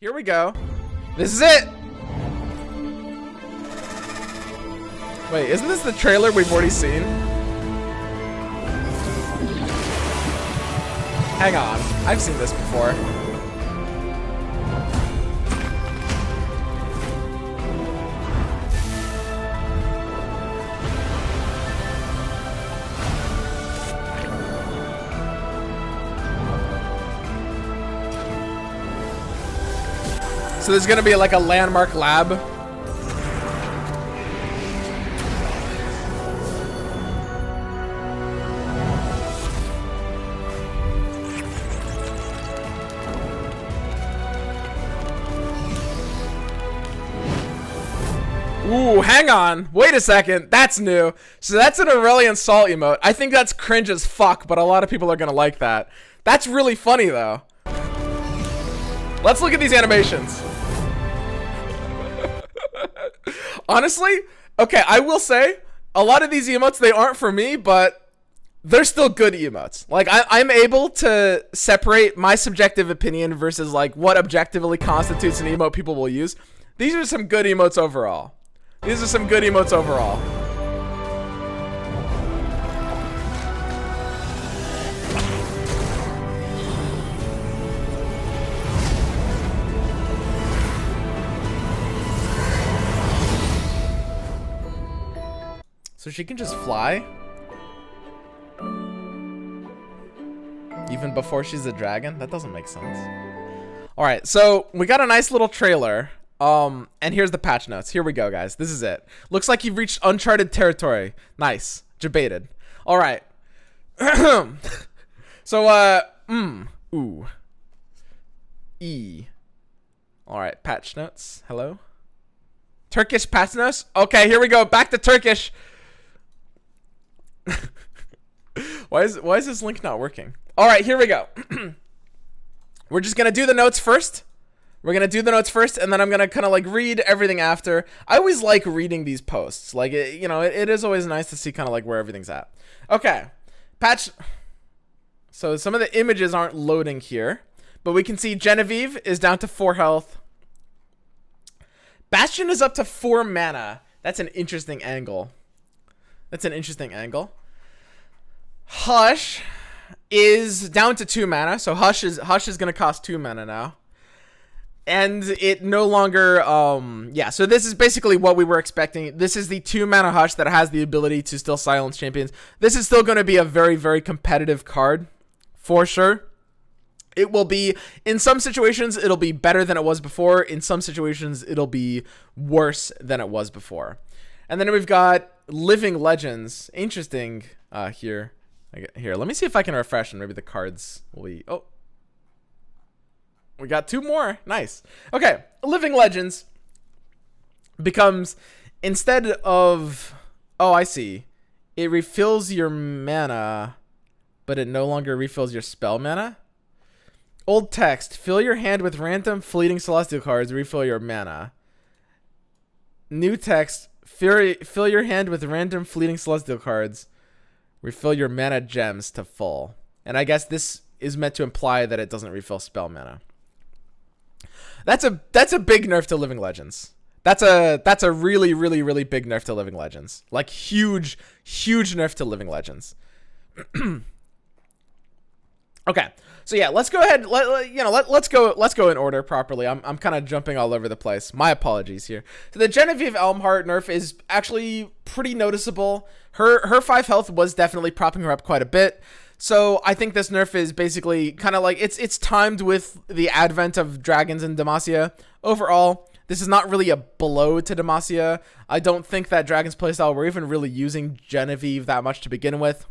Here we go. This is it. Wait, isn't this the trailer we've already seen? Hang on, I've seen this before. So there's gonna be like a landmark lab. Ooh, hang on. Wait a second. That's new. So that's an Aurelian Salt emote. I think that's cringe as fuck, but a lot of people are gonna like that. That's really funny though. Let's look at these animations. Honestly, okay, I will say a lot of these emotes, they aren't for me, but they're still good emotes. Like I'm able to separate my subjective opinion versus like what objectively constitutes an emote people will use. These are some good emotes overall. These are some good emotes overall. So she can just fly? Even before she's a dragon? That doesn't make sense. Alright, so we got a nice little trailer. And here's the patch notes. Here we go, guys. This is it. Looks like you've reached uncharted territory. Nice. Debated. Alright. So, ooh. E. Alright, patch notes. Hello? Turkish patch notes? Okay, here we go. Back to Turkish. Why is this link not working? Alright, here we go. We're just gonna do the notes first. We're gonna do the notes first, and then I'm gonna kind of like read everything after. I always like reading these posts. Like, it is always nice to see kind of like where everything's at. Okay, patch. So some of the images aren't loading here, but we can see Genevieve is down to 4 health. Bastion is up to 4 mana. That's an interesting angle. That's an interesting angle. Hush is down to 2 mana, so Hush is gonna cost 2 mana now. And it no longer, yeah, so this is basically what we were expecting. This is the 2 mana Hush that has the ability to still silence champions. This is still going to be a very, very competitive card, for sure. It will be, in some situations, it'll be better than it was before. In some situations, it'll be worse than it was before. And then we've got Living Legends. Interesting, here. Here, let me see if I can refresh and maybe the cards will be, oh. We got 2 more. Nice. Okay. Living Legends becomes, instead of, oh, I see. It refills your mana, but it no longer refills your spell mana. Old text. Fill your hand with random fleeting celestial cards. Refill your mana. New text. Fill your hand with random fleeting celestial cards. Refill your mana gems to full. And I guess this is meant to imply that it doesn't refill spell mana. That's a big nerf to Living Legends. That's a really, really, really big nerf to Living Legends. Like huge nerf to Living Legends. Okay, so yeah, let's go ahead. Let's go in order properly. I'm kind of jumping all over the place. My apologies here. So the Genevieve Elmhart nerf is actually pretty noticeable. Her 5 health was definitely propping her up quite a bit. So I think this nerf is basically kind of like it's timed with the advent of dragons in Demacia. Overall, this is not really a blow to Demacia. I don't think that Dragon's playstyle were even really using Genevieve that much to begin with.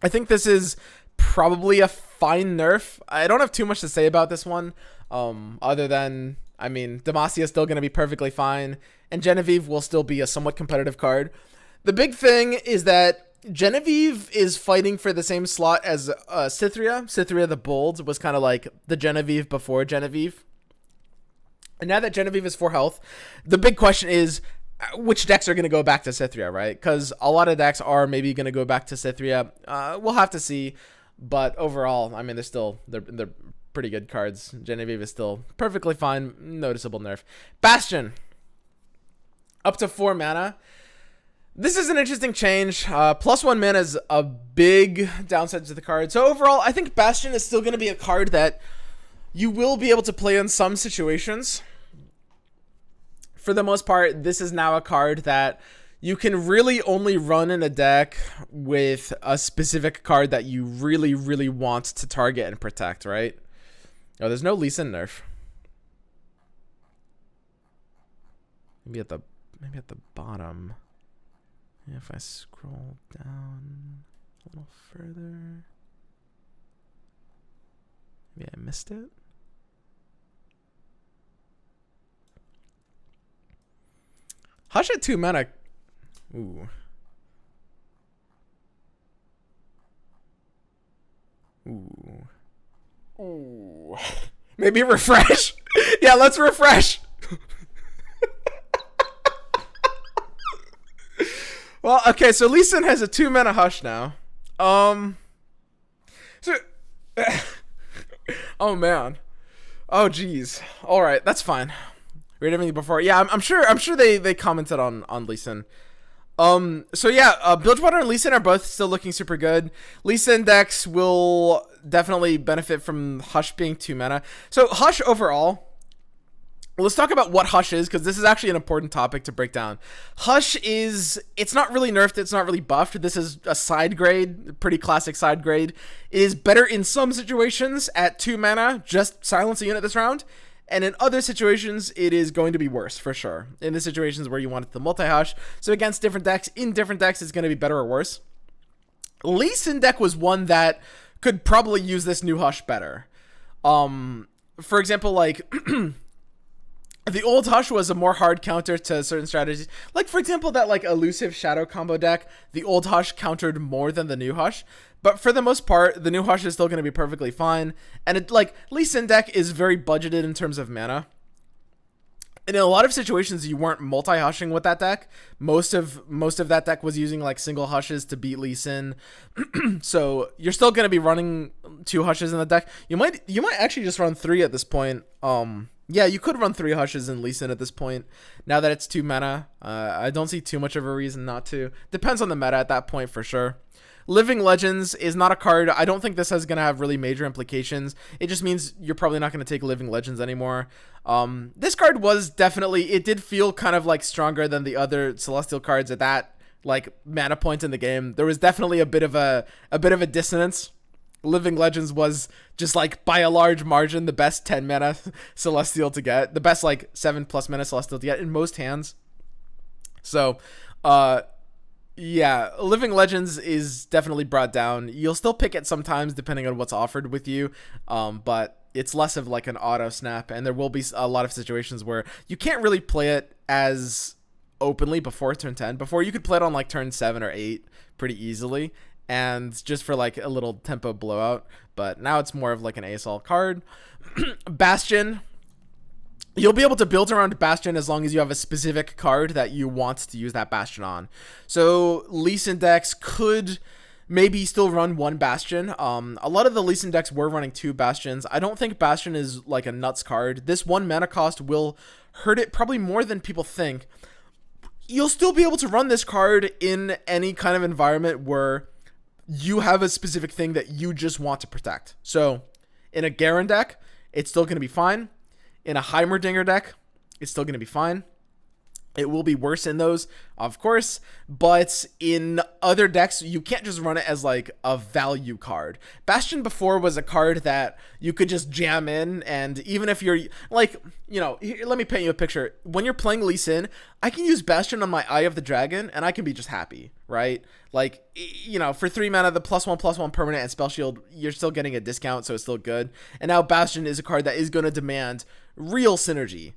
I think this is probably a fine nerf. I don't have too much to say about this one, other than, I mean, Demacia is still going to be perfectly fine, and Genevieve will still be a somewhat competitive card. The big thing is that Genevieve is fighting for the same slot as Cythria. Cythria the Bold was kind of like the Genevieve before Genevieve. And now that Genevieve is 4 health, the big question is which decks are going to go back to Cythria, right? Because a lot of decks are maybe going to go back to Cythria. We'll have to see. But overall, I mean, they're pretty good cards. Genevieve is still perfectly fine. Noticeable nerf. Bastion. Up to 4 mana. This is an interesting change. +1 mana is a big downside to the card. So overall, I think Bastion is still going to be a card that you will be able to play in some situations. For the most part, this is now a card that you can really only run in a deck with a specific card that you really, really want to target and protect, right? Oh, there's no Lee Sin nerf. Maybe at the bottom. If I scroll down a little further. Maybe I missed it. Hush at 2 mana. Ooh. Ooh. Ooh. Maybe refresh. Yeah, let's refresh. Well, okay, so Lee Sin has a 2 mana Hush now. So oh man. Oh geez. All right, that's fine. Read everything before. Yeah, I'm sure they commented on Lee Sin. So yeah, Bilgewater and Lee Sin are both still looking super good. Lee Sin decks will definitely benefit from Hush being 2 mana. So Hush overall, let's talk about what Hush is, because this is actually an important topic to break down. Hush is, it's not really nerfed, it's not really buffed. This is a side grade, pretty classic side grade. It is better in some situations at 2 mana, just silence a unit this round. And in other situations, it is going to be worse, for sure. In the situations where you want it to multi-Hush. So against different decks, in different decks, it's going to be better or worse. Lee Sin deck was one that could probably use this new Hush better. For example, like... the old Hush was a more hard counter to certain strategies. Like, for example, that, like, elusive Shadow combo deck, the old Hush countered more than the new Hush. But for the most part, the new Hush is still going to be perfectly fine. And, it, like, Lee Sin deck is very budgeted in terms of mana. And in a lot of situations, you weren't multi-Hushing with that deck. Most of that deck was using, like, single Hushes to beat Lee Sin. So you're still going to be running 2 Hushes in the deck. You might actually just run 3 at this point. Yeah, you could run 3 Hushes in Lee Sin at this point. Now that it's 2 mana, I don't see too much of a reason not to. Depends on the meta at that point for sure. Living Legends is not a card. I don't think this is going to have really major implications. It just means you're probably not going to take Living Legends anymore. This card was definitely, it did feel kind of like stronger than the other Celestial cards at that like mana point in the game. There was definitely a bit of a dissonance. Living Legends was just like by a large margin the best 10 mana Celestial to get, the best like 7+ mana Celestial to get in most hands. So yeah, Living Legends is definitely brought down. You'll still pick it sometimes depending on what's offered with you, but it's less of like an auto snap, and there will be a lot of situations where you can't really play it as openly before turn 10. Before, you could play it on like turn 7 or 8 pretty easily, and just for like a little tempo blowout, but now it's more of like an ASL card. Bastion, you'll be able to build around Bastion as long as you have a specific card that you want to use that Bastion on. So Lee Sin decks could maybe still run 1 Bastion. A lot of the Lee Sin decks were running 2 Bastions. I don't think Bastion is like a nuts card. This 1 mana cost will hurt it probably more than people think. You'll still be able to run this card in any kind of environment where you have a specific thing that you just want to protect. So in a Garen deck, it's still going to be fine. In a Heimerdinger deck, it's still going to be fine. It will be worse in those, of course, but in other decks, you can't just run it as like a value card. Bastion before was a card that you could just jam in, and even if you're like, you know, let me paint you a picture. When you're playing Lee Sin, I can use Bastion on my Eye of the Dragon, and I can be just happy, right? Like, you know, for 3 mana, the +1/+1 permanent and spell shield, you're still getting a discount, so it's still good. And now Bastion is a card that is going to demand real synergy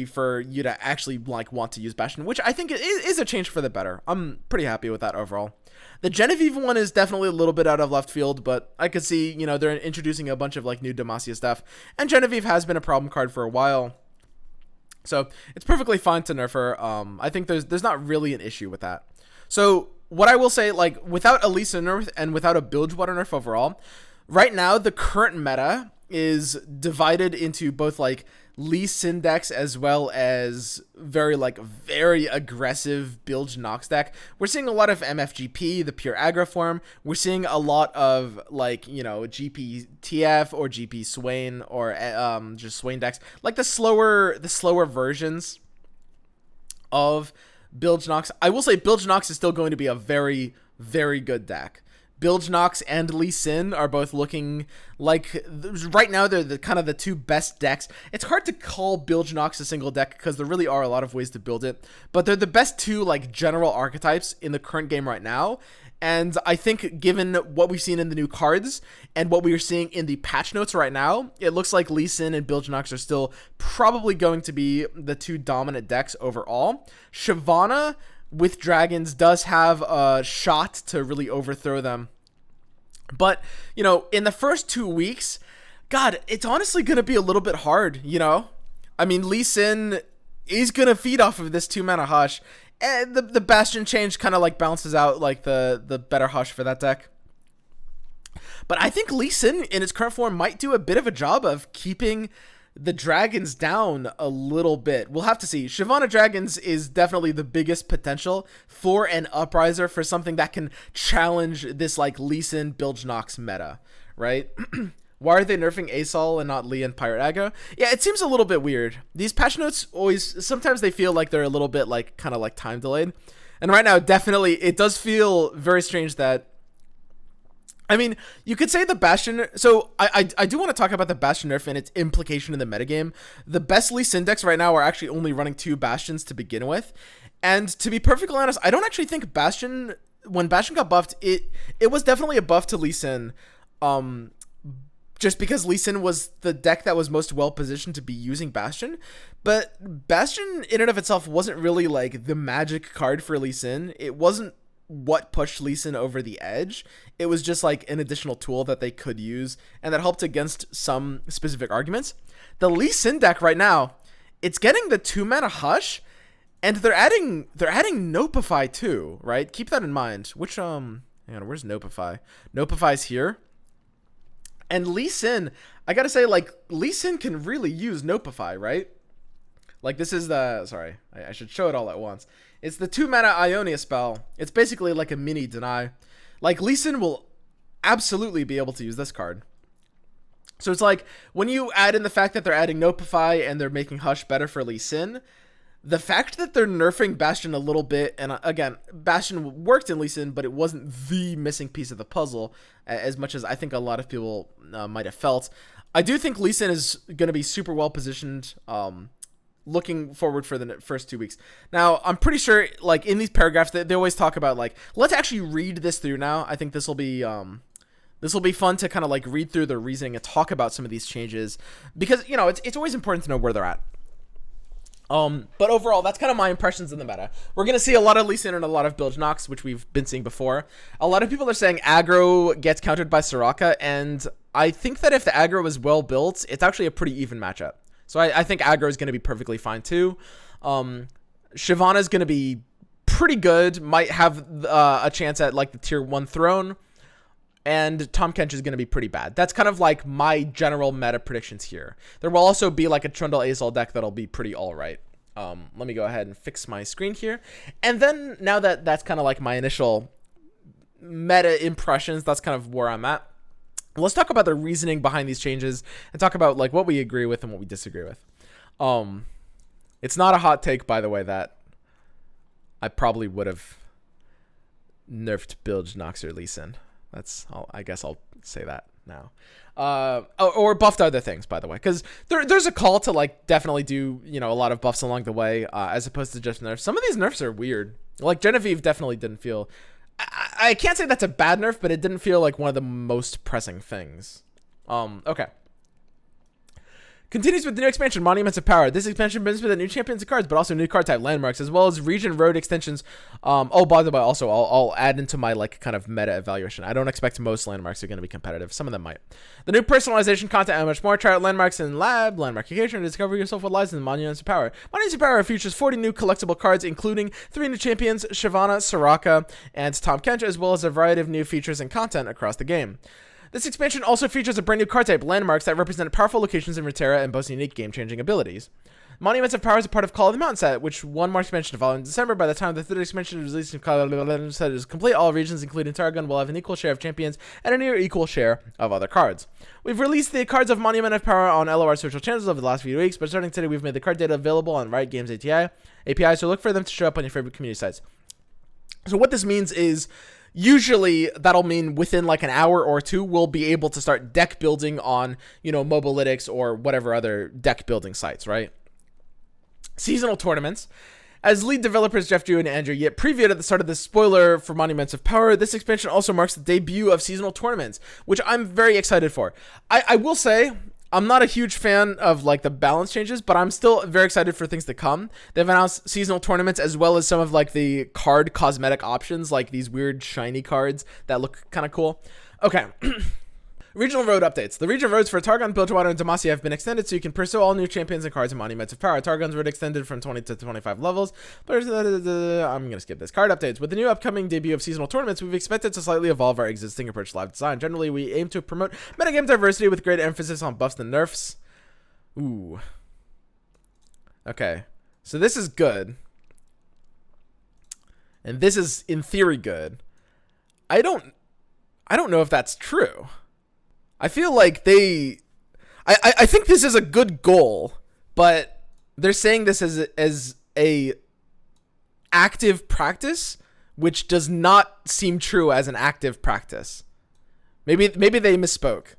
for you to actually like want to use Bastion, which I think is a change for the better. I'm pretty happy with that overall. The Genevieve one is definitely a little bit out of left field, but I could see, you know, they're introducing a bunch of like new Demacia stuff, and Genevieve has been a problem card for a while, so it's perfectly fine to nerf her. I think there's not really an issue with that. So what I will say, like, without a Lee Sin nerf and without a Bilgewater nerf overall, right now the current meta is divided into both like Lee Sin decks as well as very aggressive Bilge Nox deck. We're seeing a lot of MFGP, the pure aggro form. We're seeing a lot of like, you know, GP-TF or GP Swain or just Swain decks, like the slower versions of Bilge Nox. I will say Bilge Nox is still going to be a very, very good deck. Bilge Nox and Lee Sin are both looking like, right now, they're the kind of the two best decks. It's hard to call Bilge Nox a single deck because there really are a lot of ways to build it, but they're the best two like general archetypes in the current game right now. And I think given what we've seen in the new cards and what we are seeing in the patch notes right now, it looks like Lee Sin and Bilge Nox are still probably going to be the two dominant decks overall. Shyvana with dragons does have a shot to really overthrow them. But, you know, in the first 2 weeks, God, it's honestly going to be a little bit hard, you know? I mean, Lee Sin is going to feed off of this 2-mana Hush, and the Bastion change kind of like balances out like the better Hush for that deck. But I think Lee Sin in its current form might do a bit of a job of keeping the dragons down a little bit. We'll have to see. Shyvana Dragons is definitely the biggest potential for an Upriser, for something that can challenge this like Lee Sin Bilge Nox meta, right? Why are they nerfing Asol and not Lee and Pirate Aggro? Yeah, it seems a little bit weird. These patch notes sometimes they feel like they're a little bit like kind of like time delayed. And right now, definitely, it does feel very strange that, I mean, you could say the Bastion. So I do want to talk about the Bastion nerf and its implication in the metagame. The best Lee Sin decks right now are actually only running 2 Bastions to begin with. And to be perfectly honest, I don't actually think Bastion, when Bastion got buffed, it was definitely a buff to Lee Sin. Just because Lee Sin was the deck that was most well positioned to be using Bastion. But Bastion in and of itself wasn't really like the magic card for Lee Sin. It wasn't what pushed Lee Sin over the edge. It was just like an additional tool that they could use and that helped against some specific arguments. The Lee Sin deck right now, it's getting the 2-mana Hush, and they're adding Nopify too, right? Keep that in mind. Which hang on, where's Nopify? Nopify's here. And Lee Sin, I gotta say, like, Lee Sin can really use Nopify, right? Like, this is the, sorry, I should show it all at once. It's the 2-mana Ionia spell. It's basically like a mini deny. Like, Lee Sin will absolutely be able to use this card. So it's like, when you add in the fact that they're adding Nopify and they're making Hush better for Lee Sin, the fact that they're nerfing Bastion a little bit, and again, Bastion worked in Lee Sin, but it wasn't the missing piece of the puzzle, as much as I think a lot of people might have felt. I do think Lee Sin is going to be super well positioned, looking forward for the first 2 weeks. Now, I'm pretty sure, like, in these paragraphs, they always talk about, like, let's actually read this through now. I think this will be fun to kind of, like, read through the reasoning and talk about some of these changes, because, you know, it's always important to know where they're at. But overall, that's kind of my impressions in the meta. We're going to see a lot of Lee Sin and a lot of Bilge Nox, which we've been seeing before. A lot of people are saying aggro gets countered by Soraka, and I think that if the aggro is well built, it's actually a pretty even matchup. So I think aggro is going to be perfectly fine too. Shyvana is going to be pretty good, might have a chance at like the tier 1 throne, and Tahm Kench is going to be pretty bad. That's kind of like my general meta predictions here. There will also be like a Trundle Azul deck that'll be pretty alright. Let me go ahead and fix my screen here. And then now that that's kind of like my initial meta impressions, that's kind of where I'm at. Let's talk about the reasoning behind these changes and talk about like what we agree with and what we disagree with. It's not a hot take, by the way, that I probably would have nerfed Bilge Nox or Lee Sin. I guess I'll say that now. Or buffed other things, by the way, because there's a call to like definitely do, you know, a lot of buffs along the way, as opposed to just nerfs. Some of these nerfs are weird. Like Genevieve definitely didn't feel. I can't say that's a bad nerf, but it didn't feel like one of the most pressing things. Okay. Continues with the new expansion, Monuments of Power. This expansion brings with it new champions and cards, but also new card type landmarks, as well as region road extensions. Oh, by the way, also, I'll add into my like kind of meta evaluation. I don't expect most landmarks are going to be competitive. Some of them might. The new personalization content and much more. Try out landmarks in lab, landmark occasion, and discover yourself what lies in the Monuments of Power. Monuments of Power features 40 new collectible cards, including 3 new champions, Shyvana, Soraka, and Tahm Kench, as well as a variety of new features and content across the game. This expansion also features a brand new card type, landmarks, that represent powerful locations in Runeterra and boast unique game-changing abilities. Monuments of Power is a part of Call of the Mountain set, which won more expansion to follow in December. By the time the third expansion is released in Call of the Mountain set is complete, all regions, including Tarragon, will have an equal share of champions and a near equal share of other cards. We've released the cards of Monument of Power on LOR social channels over the last few weeks, but starting today, we've made the card data available on Riot Games API, so look for them to show up on your favorite community sites. So what this means is, usually that'll mean within like an hour or two, we'll be able to start deck building on, Mobalytics or whatever other deck building sites, right? Seasonal tournaments. As lead developers Jeff Drew and Andrew Yip previewed at the start of the spoiler for Monuments of Power, this expansion also marks the debut of seasonal tournaments, which I'm very excited for. I will say, I'm not a huge fan of like the balance changes, but I'm still very excited for things to come. They've announced seasonal tournaments as well as some of like the card cosmetic options, like these weird shiny cards that look kind of cool. Okay. Regional road updates. The region roads for Targon, Bilgewater, and Demacia have been extended so you can pursue all new champions and cards in Monuments of Power. Targon's road extended from 20 to 25 levels. But I'm going to skip this. Card updates. With the new upcoming debut of seasonal tournaments, we've expected to slightly evolve our existing approach to live design. Generally, we aim to promote metagame diversity with great emphasis on buffs and nerfs. Ooh. Okay. So this is good. And this is, in theory, good. I don't know if that's true. I feel like I think this is a good goal, but they're saying this as a active practice, which does not seem true as an active practice. Maybe they misspoke.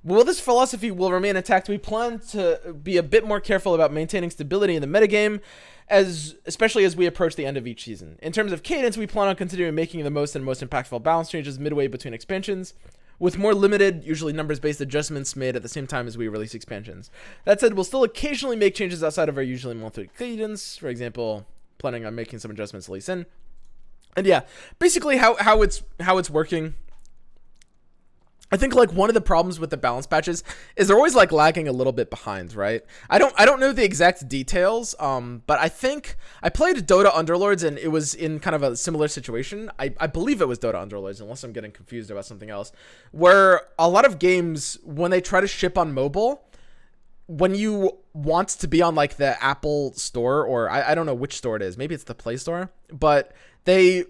While this philosophy will remain intact, we plan to be a bit more careful about maintaining stability in the metagame, especially as we approach the end of each season. In terms of cadence, we plan on continuing making the most impactful balance changes midway between expansions, with more limited, usually numbers-based adjustments made at the same time as we release expansions. That said, we'll still occasionally make changes outside of our usually monthly cadence. For example, planning on making some adjustments to Lee Sin. And yeah, basically how it's working. I think like one of the problems with the balance patches is they're always like lagging a little bit behind, right? I don't know the exact details, but I think I played Dota Underlords and it was in kind of a similar situation. I believe it was Dota Underlords, unless I'm getting confused about something else, where a lot of games, when they try to ship on mobile, when you want to be on like the Apple store, or I don't know which store it is, maybe it's the Play Store, but they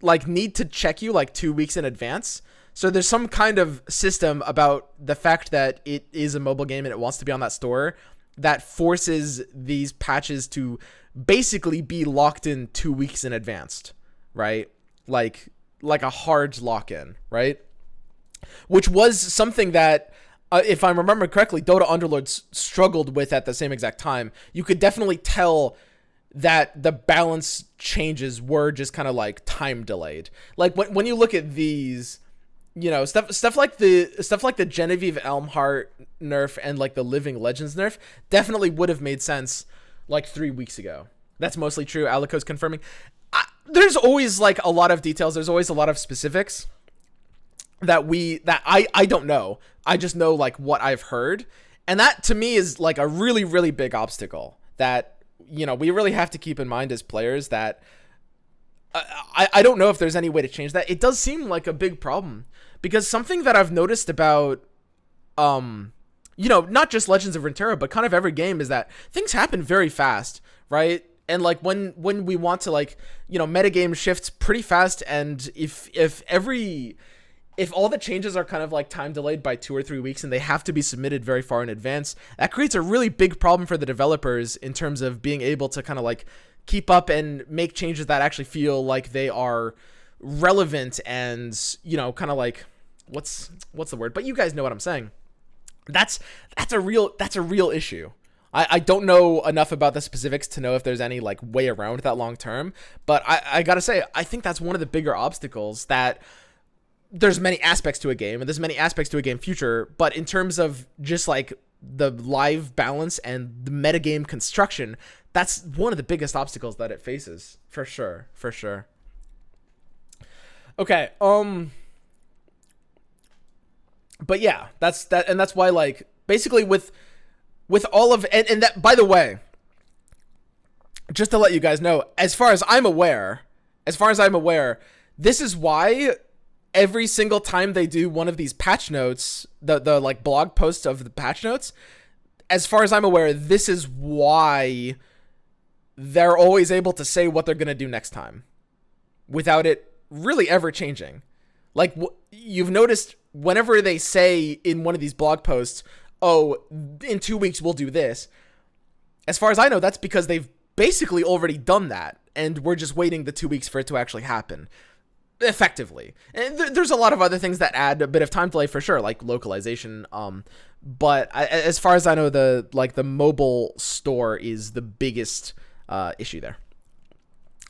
like need to check you like 2 weeks in advance. So there's some kind of system about the fact that it is a mobile game and it wants to be on that store that forces these patches to basically be locked in 2 weeks in advance, right? Like a hard lock-in, right? Which was something that, if I remember correctly, Dota Underlords struggled with at the same exact time. You could definitely tell that the balance changes were just kind of like time delayed. Like when you look at these, stuff like the Genevieve Elmhart nerf and like the Living Legends nerf definitely would have made sense like 3 weeks ago. That's mostly true. Alico's confirming. There's always like a lot of details. There's always a lot of specifics that I don't know. I just know like what I've heard. And that to me is like a really, really big obstacle that, we really have to keep in mind as players, that I don't know if there's any way to change that. It does seem like a big problem, because something that I've noticed about, not just Legends of Runeterra, but kind of every game, is that things happen very fast, right? And like when we want to like, metagame shifts pretty fast. And if all the changes are kind of like time delayed by 2 or 3 weeks and they have to be submitted very far in advance, that creates a really big problem for the developers in terms of being able to kind of like keep up and make changes that actually feel like they are relevant and, kind of like, what's the word? But you guys know what I'm saying. That's a real issue. I don't know enough about the specifics to know if there's any like way around that long term, but I gotta say, I think that's one of the bigger obstacles, that there's many aspects to a game and there's many aspects to a game future, but in terms of just like the live balance and the metagame construction, that's one of the biggest obstacles that it faces, for sure. Okay, but yeah, that's that, and that's why, like, basically with all of, and that, by the way, just to let you guys know, as far as I'm aware, this is why every single time they do one of these patch notes, the like blog posts of the patch notes, as far as I'm aware, this is why they're always able to say what they're going to do next time without it really ever changing. Like, you've noticed whenever they say in one of these blog posts, oh, in 2 weeks we'll do this, as far as I know, that's because they've basically already done that, and we're just waiting the 2 weeks for it to actually happen effectively. And there's a lot of other things that add a bit of time delay for sure, like localization. But as far as I know, the mobile store is the biggest issue there.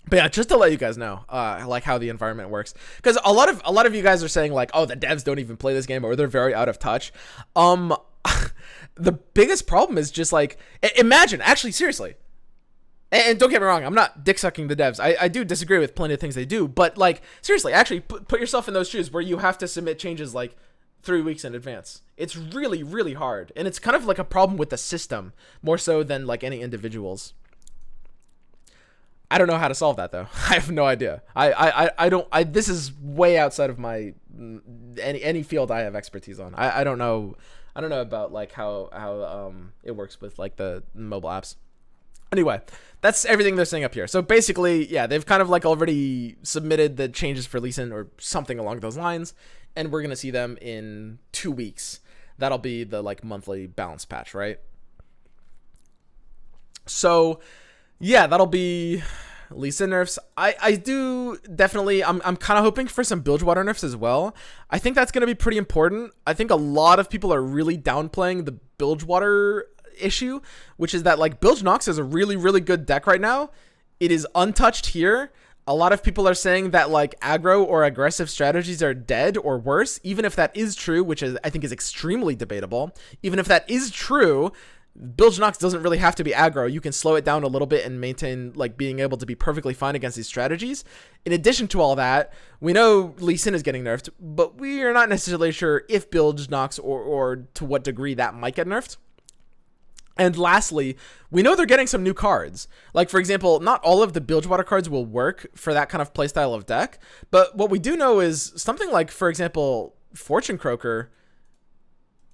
But yeah, just to let you guys know, like how the environment works, because a lot of you guys are saying like, oh, the devs don't even play this game, or they're very out of touch. The biggest problem is just like, imagine, actually, seriously. And don't get me wrong, I'm not dick sucking the devs. I do disagree with plenty of things they do, but like, seriously, actually put yourself in those shoes where you have to submit changes like 3 weeks in advance. It's really, really hard. And it's kind of like a problem with the system more so than like any individuals. I don't know how to solve that though. I have no idea. I don't, this is way outside of my, any field I have expertise on. I don't know about like how it works with like the mobile apps. Anyway, that's everything they're saying up here. So basically, yeah, they've kind of like already submitted the changes for Lee Sin or something along those lines, and we're gonna see them in 2 weeks. That'll be the like monthly balance patch, right? So yeah, that'll be Lee Sin nerfs. I do definitely, I'm kind of hoping for some Bilgewater nerfs as well. I think that's gonna be pretty important. I think a lot of people are really downplaying the Bilgewater issue, which is that like Bilge Nox is a really, really good deck right now. It is untouched here. A lot of people are saying that like aggro or aggressive strategies are dead or worse. Even if that is true, which is I think is extremely debatable, even if that is true, Bilge Nox doesn't really have to be aggro. You can slow it down a little bit and maintain like being able to be perfectly fine against these strategies. In addition to all that, we know Lee Sin is getting nerfed, but we are not necessarily sure if Bilge Nox or to what degree that might get nerfed. And lastly, we know they're getting some new cards. Like, for example, not all of the Bilgewater cards will work for that kind of playstyle of deck. But what we do know is something like, for example, Fortune Croaker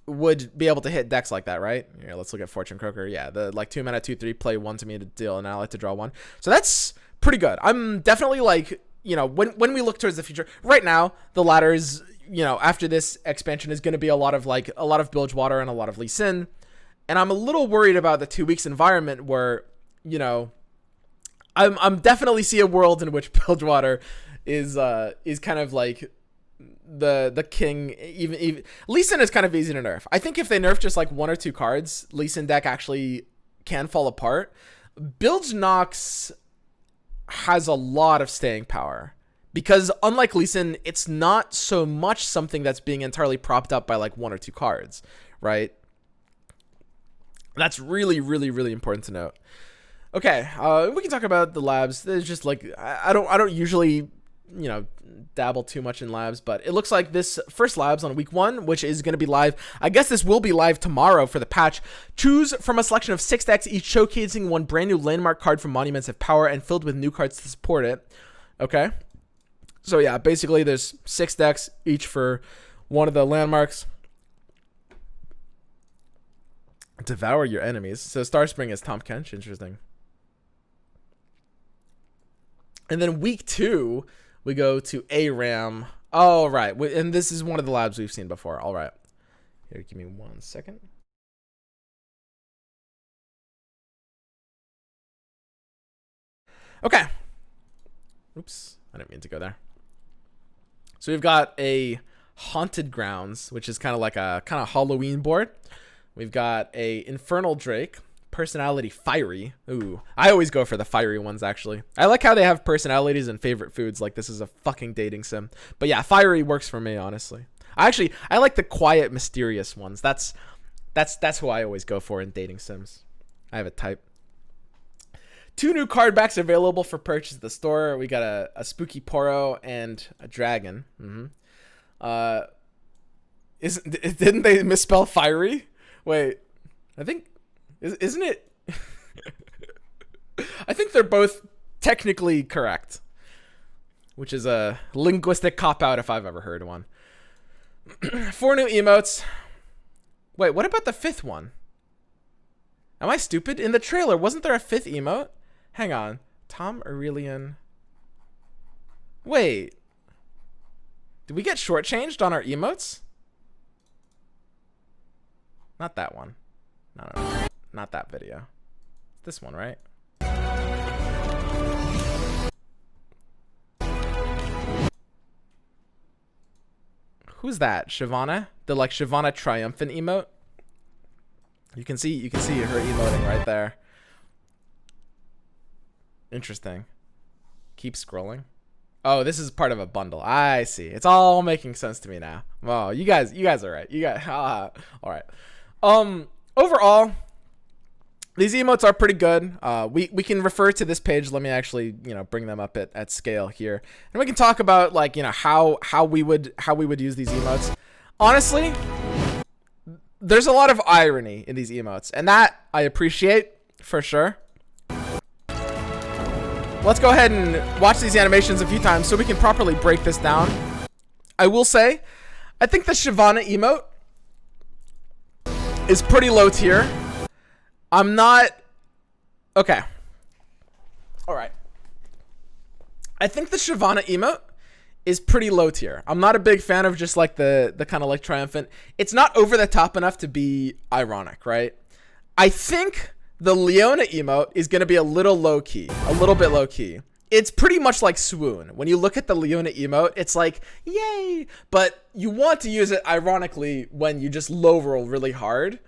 would be able to hit decks like that, right? Here, let's look at Fortune Croaker. Yeah, the like 2 mana, 2/3, play 1 to me to deal an ally to draw 1. So that's pretty good. I'm definitely like, you know, when we look towards the future, right now, the ladder is, you know, after this expansion is going to be a lot of Bilgewater and a lot of Lee Sin. And I'm a little worried about the 2 weeks environment where, you know, I'm definitely see a world in which Bilgewater is kind of like the king. Even Lee Sin is kind of easy to nerf. I think if they nerf just like 1 or 2 cards, Lee Sin deck actually can fall apart. Bilge Nox has a lot of staying power because unlike Lee Sin, it's not so much something that's being entirely propped up by like 1 or 2 cards, right? That's really, really, really important to note. Okay, we can talk about the labs. There's just like I don't usually, you know, dabble too much in labs, but it looks like this first labs on week 1, which is going to be live. I guess this will be live tomorrow for the patch. Choose from a selection of 6 decks, each showcasing 1 brand new landmark card from Monuments of Power and filled with new cards to support it. Okay, so yeah, basically there's 6 decks, each for one of the landmarks. Devour your enemies. So Starspring is Tom Kench. Interesting. And then week 2, we go to ARAM. Oh, right. And this is one of the labs we've seen before. All right. Here, give me 1 second. Okay. Oops. I didn't mean to go there. So we've got a Haunted Grounds, which is kind of like a Halloween board. We've got a Infernal Drake, personality Fiery. Ooh, I always go for the fiery ones, actually. I like how they have personalities and favorite foods, like this is a fucking dating sim. But yeah, Fiery works for me, honestly. I like the quiet, mysterious ones. That's who I always go for in dating sims. I have a type. 2 new card backs available for purchase at the store. We got a Spooky Poro and a Dragon. Didn't they misspell Fiery? Wait, I think, isn't it? I think they're both technically correct. which is a linguistic cop-out if I've ever heard one. 4 new emotes. Wait, what about the 5th one? Am I stupid? In the trailer, wasn't there a 5th emote? Hang on. Tom Aurelian. Wait. Did we get shortchanged on our emotes? Not that one. No. Not that video. This one, right? Who's that? Shyvana? The like Shyvana triumphant emote? You can see her emoting right there. Interesting. Keep scrolling. Oh, this is part of a bundle. I see. It's all making sense to me now. Oh, you guys are right. You guys all right. Overall, these emotes are pretty good. We can refer to this page. Let me actually, bring them up at scale here. And we can talk about like, how we would use these emotes. Honestly, there's a lot of irony in these emotes, and that I appreciate for sure. Let's go ahead and watch these animations a few times so we can properly break this down. I will say, I think the Shyvana emote is pretty low tier. I'm not... Okay. Alright. I think the Shyvana emote is pretty low tier. I'm not a big fan of just like the kind of like triumphant. It's not over the top enough to be ironic, right? I think the Leona emote is going to be a little low key, a little bit low key. It's pretty much like Swoon. When you look at the Leona emote, it's like, yay, but you want to use it ironically when you just low roll really hard.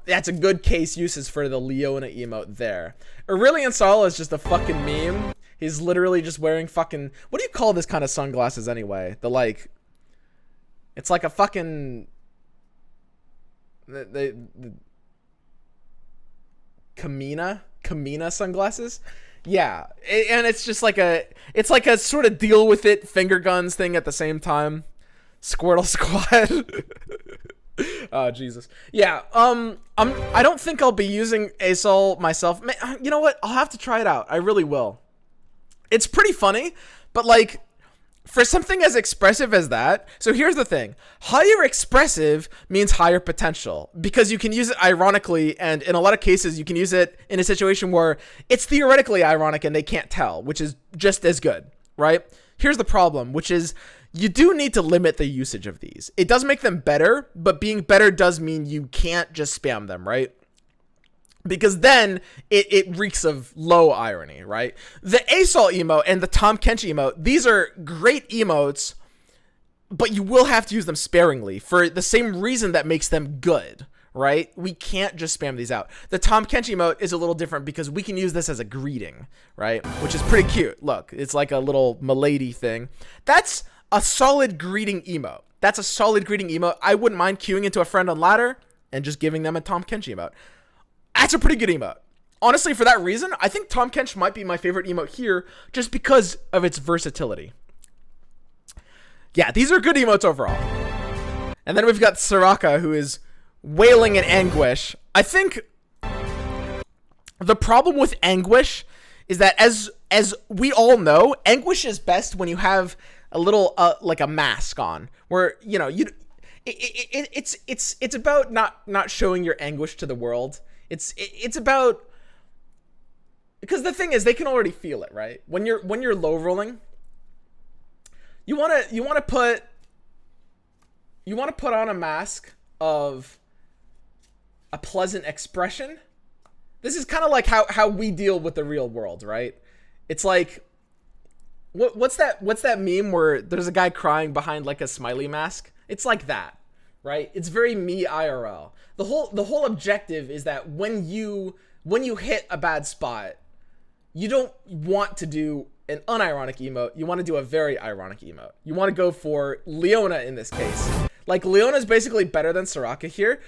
That's a good case uses for the Leona emote there. Aurelian Sol is just a fucking meme. He's literally just wearing fucking, what do you call this kind of sunglasses anyway? The like, it's like a fucking, the Kamina sunglasses. Yeah, and it's just like it's like a sort of deal with it finger guns thing at the same time. Squirtle Squad. Oh Jesus. Yeah. I don't think I'll be using ASOL myself. You know what? I'll have to try it out. I really will. It's pretty funny, but like, for something as expressive as that, so here's the thing. Higher expressive means higher potential because you can use it ironically, and in a lot of cases you can use it in a situation where it's theoretically ironic and they can't tell, which is just as good, right? Here's the problem, which is you do need to limit the usage of these. It does make them better, but being better does mean you can't just spam them, right? Because then it reeks of low irony, right? The ASOL emote and the Tom Kenchi emote, these are great emotes, but you will have to use them sparingly for the same reason that makes them good, right? We can't just spam these out. The Tom Kenchi emote is a little different because we can use this as a greeting, right? Which is pretty cute. Look, it's like a little milady thing. That's a solid greeting emote. That's a solid greeting emote. I wouldn't mind queuing into a friend on ladder and just giving them a Tom Kenchi emote. That's a pretty good emote. Honestly, for that reason, I think Tom Kench might be my favorite emote here just because of its versatility. Yeah, these are good emotes overall. And then we've got Soraka, who is wailing in anguish. I think the problem with anguish is that as we all know, anguish is best when you have a little like a mask on, where it's about not showing your anguish to the world. It's about, because the thing is they can already feel it, right? When you're low rolling, you want to put on a mask of a pleasant expression. This is kind of like how we deal with the real world, right? It's like, what's that meme where there's a guy crying behind like a smiley mask? It's like that, right? It's very me IRL. The whole objective is that when you hit a bad spot, you don't want to do an unironic emote. You want to do a very ironic emote. You want to go for Leona in this case. Like, Leona's basically better than Soraka here.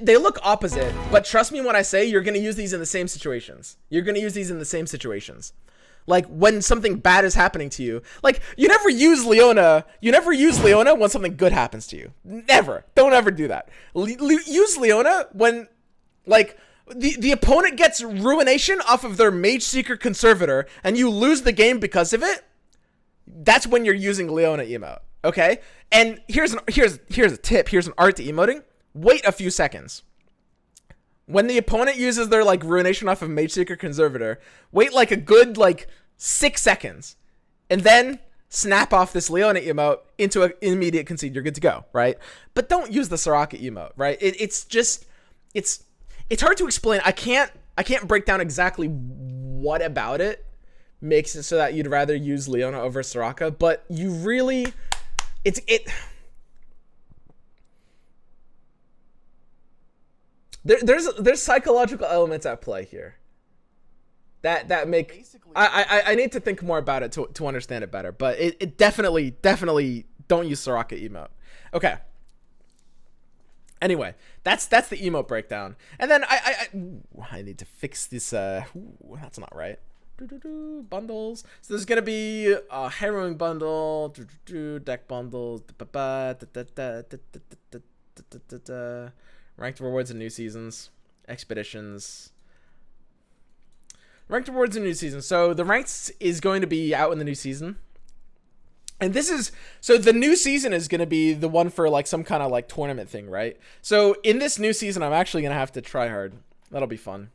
They look opposite, but trust me when I say you're going to use these in the same situations. You're going to use these in the same situations. Like, when something bad is happening to you. Like, you never use Leona when something good happens to you. Never. Don't ever do that. Use Leona when, like, the opponent gets ruination off of their Mage Seeker Conservator and you lose the game because of it. that's when you're using Leona emote. Okay, and here's a tip. Here's an art to emoting. Wait a few seconds. When the opponent uses their like ruination off of Mage Seeker Conservator, wait like a good like 6 seconds, and then snap off this Leona emote into an immediate concede. You're good to go, right? But don't use the Soraka emote, right? It's hard to explain. I can't break down exactly what about it makes it so that you'd rather use Leona over Soraka, but you really, there's psychological elements at play here that make basically, I need to think more about it to understand it better, but it definitely don't use Soraka emote. Okay. Anyway, that's the emote breakdown, and then I need to fix this. That's not right. Bundles. So there's gonna be a harrowing bundle, deck bundles, ranked rewards and new seasons, expeditions. Ranked rewards and new season. So the ranked is going to be out in the new season. And this is, so the new season is going to be the one for like some kind of like tournament thing, right? So in this new season, I'm actually going to have to try hard. That'll be fun.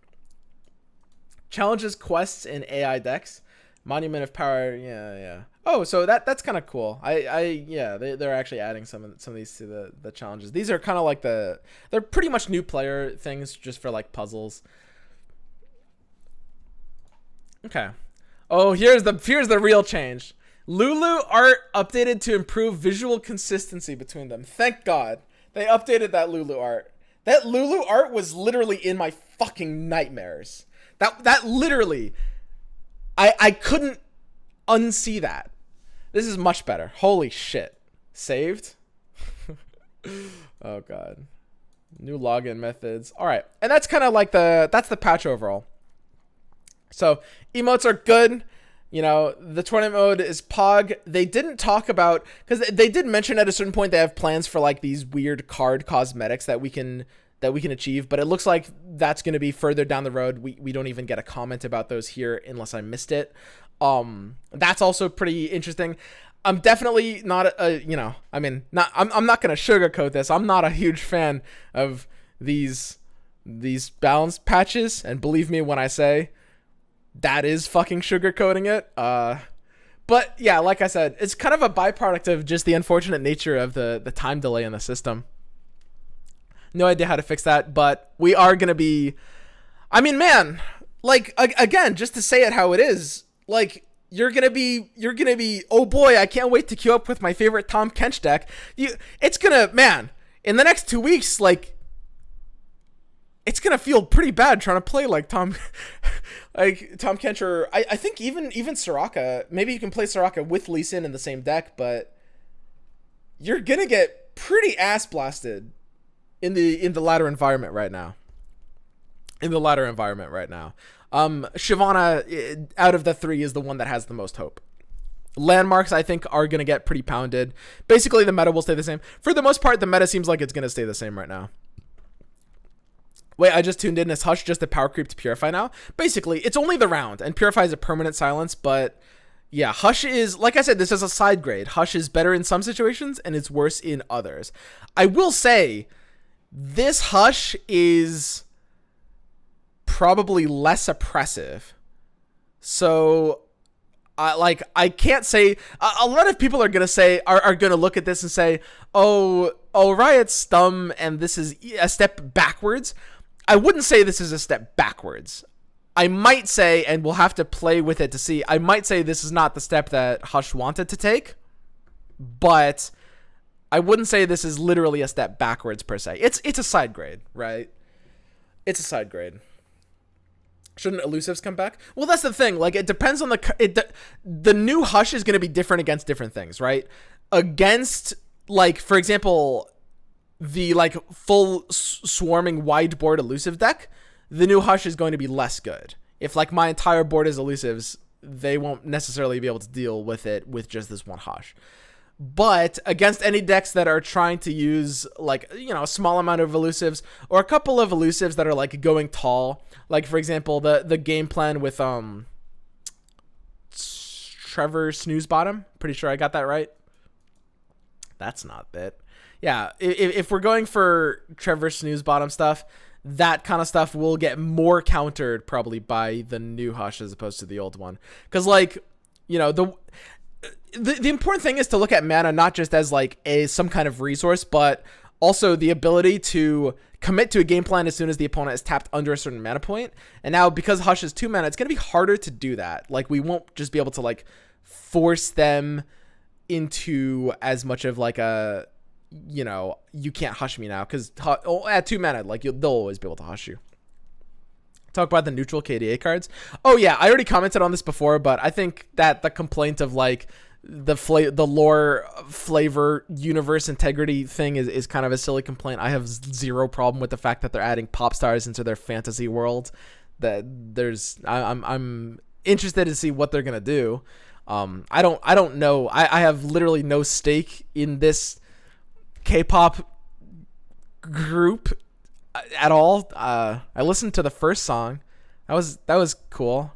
Challenges, quests, and AI decks. Monument of Power, yeah. Oh, so that's kind of cool. Yeah, they're actually adding some of these to the challenges. These are kind of like they're pretty much new player things just for like puzzles. Okay. Oh, here's the real change. Lulu art updated to improve visual consistency between them. Thank God they updated that Lulu art. That Lulu art was literally in my fucking nightmares. That literally, I couldn't unsee that. This is much better. Holy shit. Saved? Oh God. New login methods. All right. And that's kind of like that's the patch overall. So emotes are good. You know, the tournament mode is Pog. They didn't talk about, because they did mention at a certain point they have plans for like these weird card cosmetics that we can achieve, but it looks like that's going to be further down the road. We don't even get a comment about those here unless I missed it. That's also pretty interesting. I'm definitely not I'm not going to sugarcoat this. I'm not a huge fan of these balance patches, and believe me when I say that is fucking sugarcoating it. But yeah, like I said, it's kind of a byproduct of just the unfortunate nature of the time delay in the system. No idea how to fix that, but we are going to be, I mean, man, like, again, just to say it how it is, like, you're going to be, oh boy, I can't wait to queue up with my favorite Tom Kench deck. It's going to, man, in the next 2 weeks, like, it's going to feel pretty bad trying to play like Tom Kench, or I think even Soraka. Maybe you can play Soraka with Lee Sin in the same deck, but you're going to get pretty ass blasted in the ladder environment right now. Shyvana, out of the three, is the one that has the most hope. Landmarks, I think, are going to get pretty pounded. Basically, the meta will stay the same. For the most part, the meta seems like it's going to stay the same right now. Wait, I just tuned in. Is Hush just a power creep to Purify now? Basically, it's only the round, and Purify is a permanent silence, but yeah, Hush is, like I said, this is a side grade. Hush is better in some situations, and it's worse in others. I will say, this Hush is probably less oppressive. So, I can't say, a lot of people are going to say, are going to look at this and say, oh, Riot's dumb, and this is a step backwards. I wouldn't say this is a step backwards. I might say, and we'll have to play with it to see, I might say this is not the step that Hush wanted to take, but I wouldn't say this is literally a step backwards per se. It's a side grade, right? It's a side grade. Shouldn't elusives come back? Well, that's the thing. Like, it depends on the new Hush is going to be different against different things, right? Against, like, for example, the like full swarming wide board elusive deck, the new Hush is going to be less good. If like my entire board is elusives, they won't necessarily be able to deal with it with just this one Hush. But against any decks that are trying to use like, you know, a small amount of elusives or a couple of elusives that are like going tall, like for example the game plan with Trevor Snoozebottom. Pretty sure I got that right. That's not it. Yeah, if we're going for Trevor Snoozebottom stuff, that kind of stuff will get more countered probably by the new Hush as opposed to the old one. Because, like, you know, the important thing is to look at mana not just as, like, some kind of resource, but also the ability to commit to a game plan as soon as the opponent is tapped under a certain mana point. And now, because Hush is 2 mana, it's going to be harder to do that. Like, we won't just be able to, like, force them into as much of, like, a, you know, you can't hush me now, because at 2 mana, like, they'll always be able to hush you. Talk about the neutral KDA cards. Oh yeah, I already commented on this before, but I think that the complaint of, like, the lore flavor universe integrity thing is kind of a silly complaint. I have zero problem with the fact that they're adding pop stars into their fantasy world. I'm interested to see what they're gonna do. I don't know. I have literally no stake in this K-pop group at all. I listened to the first song. That was cool.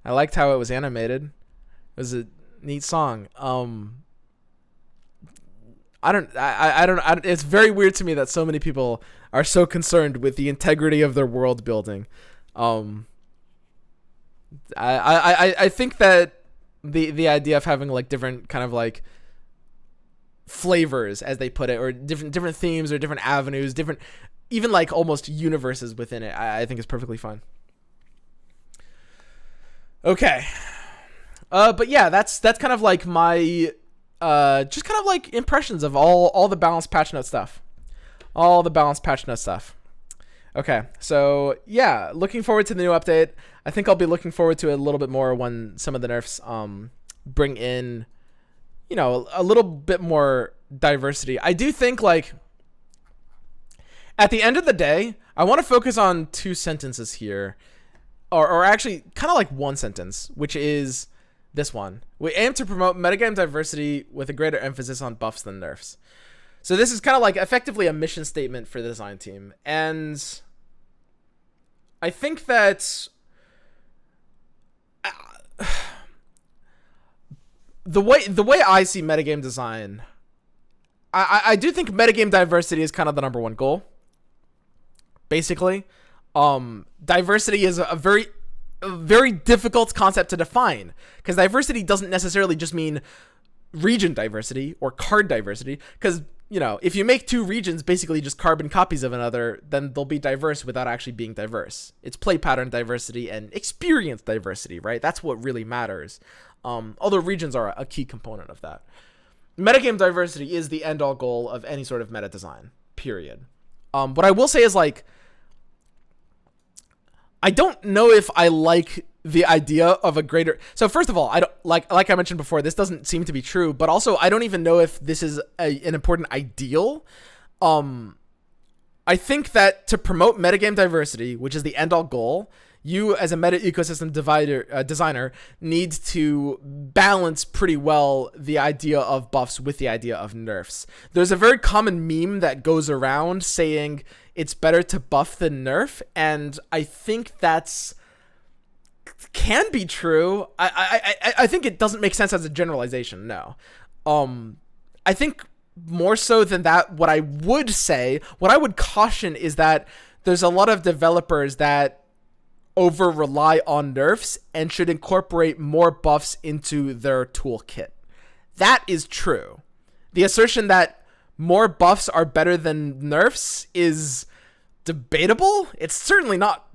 I liked how it was animated. It was a neat song. It's very weird to me that so many people are so concerned with the integrity of their world building. I think that the idea of having, like, different kind of, like, flavors, as they put it, or different themes or different avenues, different, even, like, almost universes within it, I think is perfectly fine. Okay. But yeah, that's kind of like my just kind of like impressions of all the balanced patch note stuff. All the balanced patch note stuff. Okay, so yeah, looking forward to the new update. I think I'll be looking forward to it a little bit more when some of the nerfs bring in, you know, a little bit more diversity. I do think, like, at the end of the day, I want to focus on 2 sentences here, or actually kind of like 1 sentence, which is this one. We aim to promote metagame diversity with a greater emphasis on buffs than nerfs. So this is kind of like effectively a mission statement for the design team. And I think that the way I see metagame design, I do think metagame diversity is kind of the number 1 goal. Basically, diversity is a very difficult concept to define, because diversity doesn't necessarily just mean region diversity or card diversity, because, you know, if you make 2 regions basically just carbon copies of another, then they'll be diverse without actually being diverse. It's play pattern diversity and experience diversity, right? That's what really matters. Although regions are a key component of that. Metagame diversity is the end-all goal of any sort of meta design, period. What I will say is, like, I don't know if I like the idea of a greater... So first of all, I don't like I mentioned before, this doesn't seem to be true, but also I don't even know if this is an important ideal. I think that to promote metagame diversity, which is the end-all goal, you as a meta ecosystem designer need to balance pretty well the idea of buffs with the idea of nerfs. There's a very common meme that goes around saying it's better to buff than nerf, and I think that's can be true. I think it doesn't make sense as a generalization. No. I think more so than that, what I would caution is that there's a lot of developers that over rely on nerfs and should incorporate more buffs into their toolkit. That is true. The assertion that more buffs are better than nerfs is debatable. It's certainly not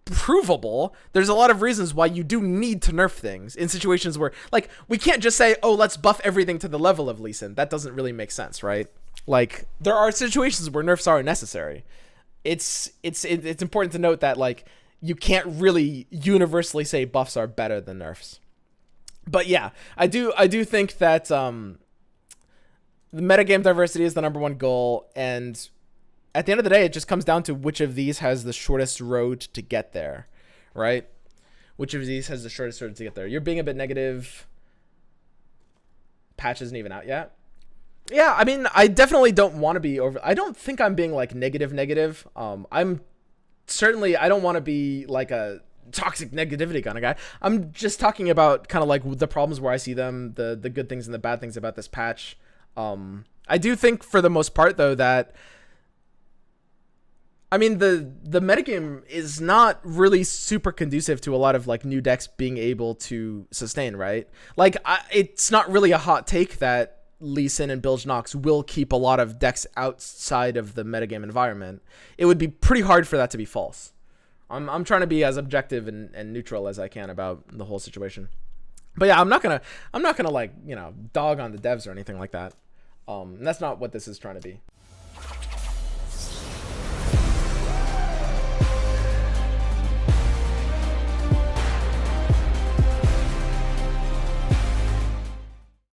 provable. There's a lot of reasons why you do need to nerf things in situations where, like, we can't just say, oh, let's buff everything to the level of Lee Sin. That doesn't really make sense, right? Like, there are situations where nerfs are necessary. It's important to note that, like, you can't really universally say buffs are better than nerfs. But yeah, I do think that the metagame diversity is the number 1 goal, and at the end of the day, it just comes down to which of these has the shortest road to get there, right? Which of these has the shortest road to get there? You're being a bit negative. Patch isn't even out yet. Yeah, I mean, I definitely don't want to be over... I don't think I'm being, like, negative. I'm certainly... I don't want to be, like, a toxic negativity kind of guy. I'm just talking about kind of like the problems where I see them, the good things and the bad things about this patch. I do think for the most part though that, I mean, the metagame is not really super conducive to a lot of like new decks being able to sustain, right? Like it's not really a hot take that Lee Sin and Bilge Nox will keep a lot of decks outside of the metagame environment. It would be pretty hard for that to be false. I'm trying to be as objective and neutral as I can about the whole situation. But yeah, I'm not gonna like, you know, dog on the devs or anything like that. That's not what this is trying to be.